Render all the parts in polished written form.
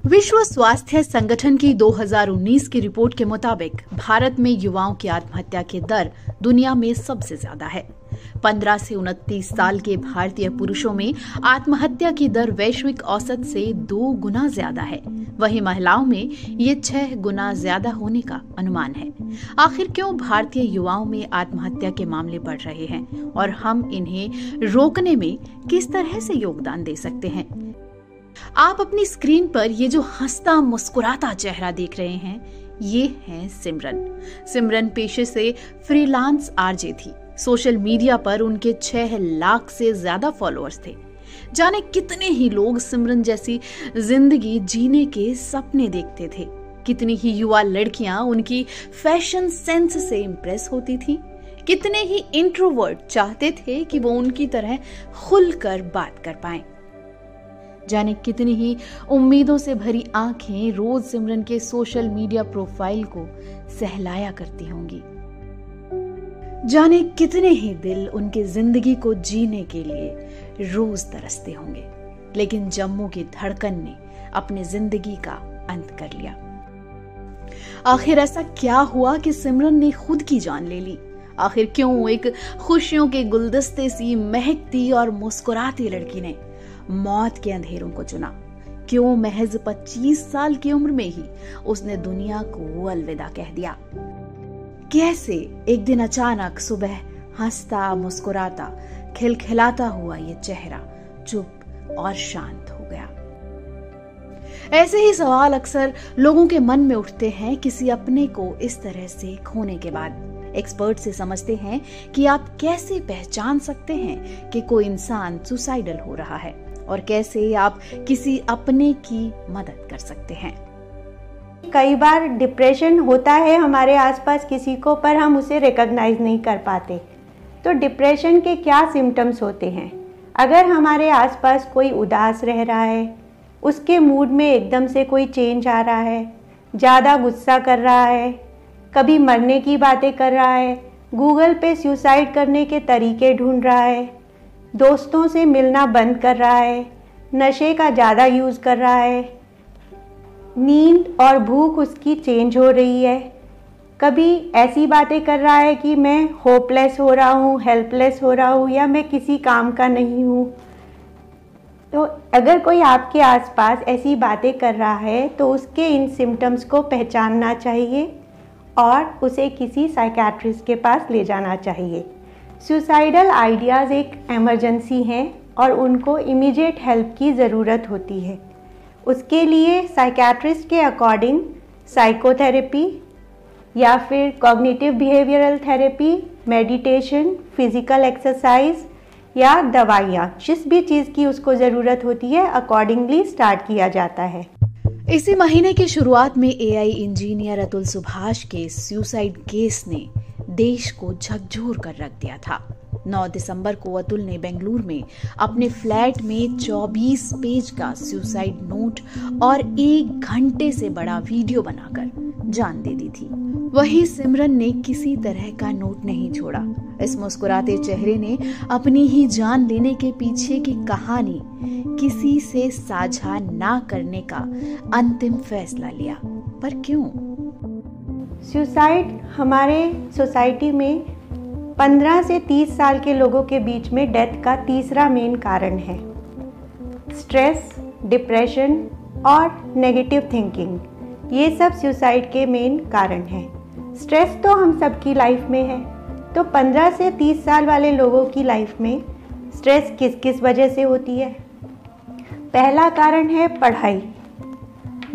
विश्व स्वास्थ्य संगठन की 2019 की रिपोर्ट के मुताबिक भारत में युवाओं की आत्महत्या की दर दुनिया में सबसे ज्यादा है। 15 से 29 साल के भारतीय पुरुषों में आत्महत्या की दर वैश्विक औसत से 2 गुना ज्यादा है। वहीं महिलाओं में ये 6 गुना ज्यादा होने का अनुमान है। आखिर क्यों भारतीय युवाओं में आत्महत्या के मामले बढ़ रहे हैं और हम इन्हें रोकने में किस तरह से योगदान दे सकते हैं? आप अपनी स्क्रीन पर ये जो हंसता मुस्कुराता चेहरा देख रहे हैं, ये है सिमरन। सिमरन पेशे से फ्रीलांस आरजे थी। सोशल मीडिया पर उनके 6 लाख से ज्यादा फॉलोअर्स थे। जाने कितने ही लोग सिमरन जैसी जिंदगी जीने के सपने देखते थे। कितनी ही युवा लड़कियां उनकी फैशन सेंस से इंप्रेस होती थी। कितने ही इंट्रोवर्ट चाहते थे कि वो उनकी तरह खुलकर बात कर पाएं। जाने कितनी ही उम्मीदों से भरी आंखें रोज सिमरन के सोशल मीडिया प्रोफाइल को सहलाया करती होंगी। जाने कितने ही दिल उनकी जिंदगी को जीने के लिए रोज तरसते होंगे। लेकिन जम्मू की धड़कन ने अपनी जिंदगी का अंत कर लिया। आखिर ऐसा क्या हुआ कि सिमरन ने खुद की जान ले ली? आखिर क्यों एक खुशियों के गुलदस्ते सी महकती और मुस्कुराती लड़की ने मौत के अंधेरों को चुना? क्यों महज 25 साल की उम्र में ही उसने दुनिया को अलविदा कह दिया? कैसे एक दिन अचानक सुबह हंसता मुस्कुराता खिलखिलाता हुआ ये चेहरा चुप और शांत हो गया? ऐसे ही सवाल अक्सर लोगों के मन में उठते हैं किसी अपने को इस तरह से खोने के बाद। एक्सपर्ट से समझते हैं कि आप कैसे पहचान सकते हैं कि कोई इंसान सुसाइडल हो रहा है और कैसे आप किसी अपने की मदद कर सकते हैं। कई बार डिप्रेशन होता है हमारे आसपास किसी को, पर हम उसे रिकॉग्नाइज नहीं कर पाते। तो डिप्रेशन के क्या सिम्टम्स होते हैं? अगर हमारे आसपास कोई उदास रह रहा है, उसके मूड में एकदम से कोई चेंज आ रहा है, ज़्यादा गुस्सा कर रहा है, कभी मरने की बातें कर रहा है, गूगल पे सुसाइड करने के तरीके ढूंढ रहा है, दोस्तों से मिलना बंद कर रहा है, नशे का ज़्यादा यूज़ कर रहा है, नींद और भूख उसकी चेंज हो रही है, कभी ऐसी बातें कर रहा है कि मैं होपलेस हो रहा हूँ, हेल्पलेस हो रहा हूँ, या मैं किसी काम का नहीं हूँ। तो अगर कोई आपके आसपास ऐसी बातें कर रहा है तो उसके इन सिम्टम्स को पहचानना चाहिए और उसे किसी साइकियाट्रिस्ट के पास ले जाना चाहिए। सुसाइडल आइडियाज़ एक इमरजेंसी हैं और उनको इमीडिएट हेल्प की ज़रूरत होती है। उसके लिए साइकियाट्रिस्ट के अकॉर्डिंग साइकोथेरेपी या फिर cognitive behavioural therapy, meditation, physical exercise या दवाइयाँ, जिस भी चीज़ की उसको ज़रूरत होती है अकॉर्डिंगली स्टार्ट किया जाता है। इसी महीने की शुरुआत में एआई इंजीनियर अतुल सुभाष के सुसाइड केस ने देश को झकझोर कर रख दिया था। 9 दिसंबर को अतुल ने बेंगलुरु में अपने फ्लैट में 24 पेज का सुसाइड नोट और 1 घंटे से बड़ा वीडियो बनाकर जान दे दी थी। वहीं सिमरन ने किसी तरह का नोट नहीं छोड़ा। इस मुस्कुराते चेहरे ने अपनी ही जान लेने के पीछे की कहानी किसी से साझा ना करने का अंतिम फैसला लिया। पर क्यों? सुसाइड हमारे सोसाइटी में 15 से 30 साल के लोगों के बीच में डेथ का तीसरा मेन कारण है। स्ट्रेस, डिप्रेशन और नेगेटिव थिंकिंग, ये सब सुसाइड के मेन कारण हैं। स्ट्रेस तो हम सबकी लाइफ में है, तो 15 से 30 साल वाले लोगों की लाइफ में स्ट्रेस किस किस वजह से होती है? पहला कारण है पढ़ाई,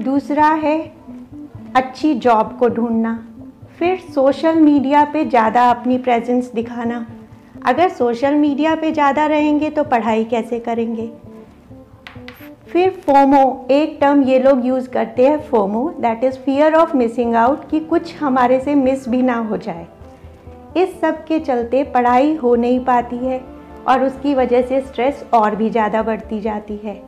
दूसरा है अच्छी जॉब को ढूंढना, फिर सोशल मीडिया पे ज़्यादा अपनी प्रेजेंस दिखाना। अगर सोशल मीडिया पे ज़्यादा रहेंगे तो पढ़ाई कैसे करेंगे? फिर फोमो, एक टर्म ये लोग यूज़ करते हैं FOMO, that is fear of missing out, कि कुछ हमारे से मिस भी ना हो जाए। इस सब के चलते पढ़ाई हो नहीं पाती है और उसकी वजह से स्ट्रेस और भी ज़्यादा बढ़ती जाती है।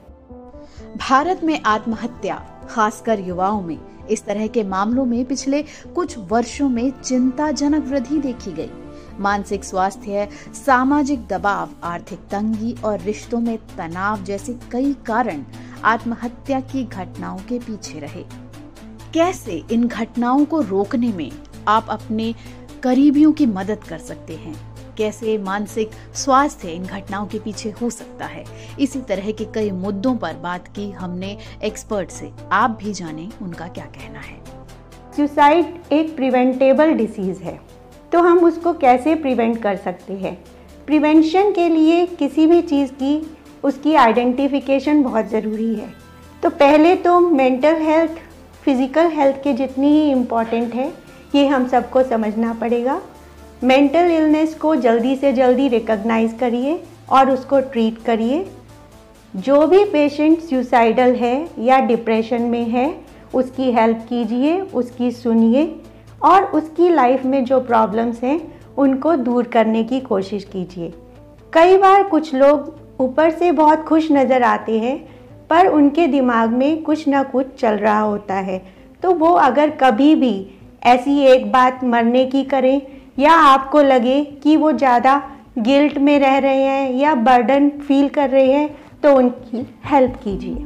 भारत में आत्महत्या, खासकर युवाओं में, इस तरह के मामलों में पिछले कुछ वर्षों में चिंताजनक वृद्धि देखी गई। मानसिक स्वास्थ्य, सामाजिक दबाव, आर्थिक तंगी और रिश्तों में तनाव जैसे कई कारण आत्महत्या की घटनाओं के पीछे रहे। कैसे इन घटनाओं को रोकने में आप अपने करीबियों की मदद कर सकते हैं, कैसे मानसिक स्वास्थ्य इन घटनाओं के पीछे हो सकता है, इसी तरह के कई मुद्दों पर बात की हमने एक्सपर्ट से। आप भी जानें उनका क्या कहना है। सुसाइड एक प्रिवेंटेबल डिसीज़ है, तो हम उसको कैसे प्रिवेंट कर सकते हैं। प्रिवेंशन के लिए किसी भी चीज़ की उसकी आइडेंटिफिकेशन बहुत ज़रूरी है। तो पहले तो मेंटल हेल्थ फिज़िकल हेल्थ के जितनी ही इम्पॉर्टेंट है, ये हम सबको समझना पड़ेगा। मेंटल इलनेस को जल्दी से जल्दी रिकॉग्नाइज करिए और उसको ट्रीट करिए। जो भी पेशेंट सुसाइडल है या डिप्रेशन में है, उसकी हेल्प कीजिए, उसकी सुनिए और उसकी लाइफ में जो प्रॉब्लम्स हैं उनको दूर करने की कोशिश कीजिए। कई बार कुछ लोग ऊपर से बहुत खुश नज़र आते हैं, पर उनके दिमाग में कुछ ना कुछ चल रहा होता है। तो वो अगर कभी भी ऐसी एक बात मरने की करें या आपको लगे कि वो ज़्यादा गिल्ट में रह रहे हैं या बर्डन फील कर रहे हैं, तो उनकी हेल्प कीजिए।